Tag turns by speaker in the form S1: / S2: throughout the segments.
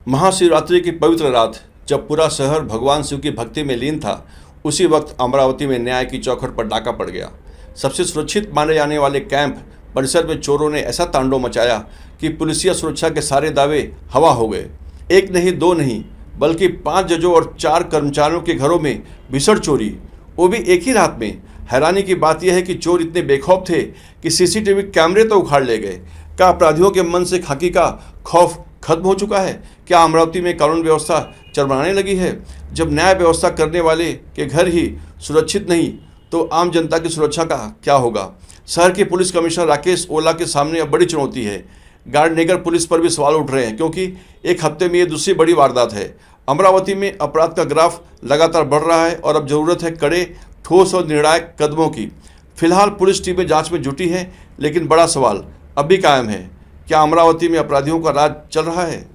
S1: महाशिवरात्रि की पवित्र रात जब पूरा शहर भगवान शिव की भक्ति में लीन था, उसी वक्त अमरावती में न्याय की चौखट पर डाका पड़ गया। सबसे सुरक्षित माने जाने वाले कैंप परिसर में चोरों ने ऐसा तांडव मचाया कि पुलिसिया सुरक्षा के सारे दावे हवा हो गए। एक नहीं, दो नहीं, बल्कि 5 जजों और 4 कर्मचारियों के घरों में भीषण चोरी, वो भी एक ही रात में। हैरानी की बात यह है कि चोर इतने बेखौफ थे कि सीसीटीवी कैमरे तो उखाड़ ले गए। क्या अपराधियों के मन से खाकी का खौफ खत्म हो चुका है? क्या अमरावती में कानून व्यवस्था चरमराने लगी है? जब न्याय व्यवस्था करने वाले के घर ही सुरक्षित नहीं, तो आम जनता की सुरक्षा का क्या होगा? शहर के पुलिस कमिश्नर राकेश ओला के सामने अब बड़ी चुनौती है। गार्डनगर पुलिस पर भी सवाल उठ रहे हैं, क्योंकि एक हफ्ते में ये दूसरी बड़ी वारदात है। अमरावती में अपराध का ग्राफ लगातार बढ़ रहा है और अब जरूरत है कड़े, ठोस और निर्णायक कदमों की। फिलहाल पुलिस टीमें जांच में जुटी हैं, लेकिन बड़ा सवाल अब भी कायम है, क्या अमरावती में अपराधियों का राज चल रहा है?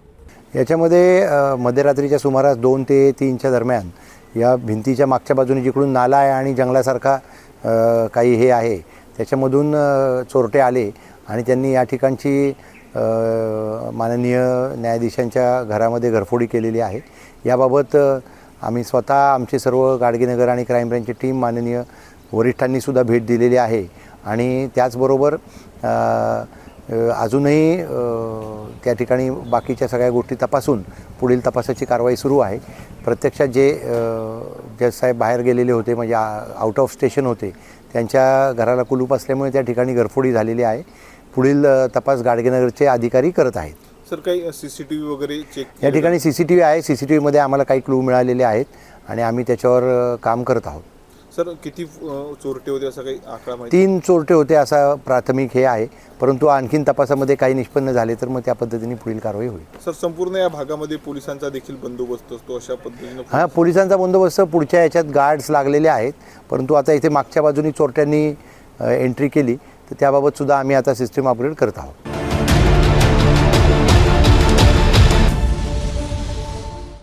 S2: याच्यामध्ये मध्यरात्रीच्या सुमारास 2 ते 3च्या दरम्यान या भिंतीच्या मागच्या बाजूने जिकडून नाला आहे आणि जंगलासारखा काही हे आहे, त्याच्यामधून चोरटे आले आणि त्यांनी या ठिकाणची माननीय न्यायाधीशांच्या घरामध्ये घरफोडी केलेली आहे। याबाबत आम्ही स्वतः आमचे सर्व गाडगेनगर आणि क्राईम ब्रँचची टीम माननीय वरिष्ठांनी सुद्धा भेट दिलेली आहे आणि त्याचबरोबर अजूनही त्या ठिकाणी बाकीच्या सगळ्या गोष्टी तपासून पुढील तपासाची कारवाई सुरू आहे। प्रत्यक्षात जे जज साहेब बाहेर गेलेले होते, म्हणजे आउट ऑफ स्टेशन होते, त्यांच्या घराला कुलूप असल्यामुळे त्या ठिकाणी घरफोडी झालेली आहे। पुढील तपास गाडगेनगरचे अधिकारी करत आहेत।
S3: सर, काही सीसीटीव्ही वगैरे चेक
S2: या ठिकाणी सीसीटीव्ही आहे। सीसीटीव्हीमध्ये आम्हाला काही क्लू मिळालेले आहेत आणि आम्ही त्याच्यावर काम करत आहोत।
S3: सर, किती चोरटे होते असा काही आकडा माहिती?
S2: 3 चोरटे होते असा प्राथमिक हे आहे, परंतु आणखीन तपासामध्ये काही निष्पन्न झाले तर मग त्या पद्धतीने पुढील कारवाई होईल।
S3: सर, संपूर्ण या भागामध्ये पोलिसांचा देखील बंदोबस्त असतो अशा पद्धतीने?
S2: हां, पोलिसांचा बंदोबस्त पुढच्या याच्यात गार्ड्स लागलेले आहेत, परंतु आता इथे मागच्या बाजूनी चोरट्यांनी एंट्री केली, तर त्याबाबत सुद्धा आम्ही आता सिस्टीम अपग्रेड करत आहोत।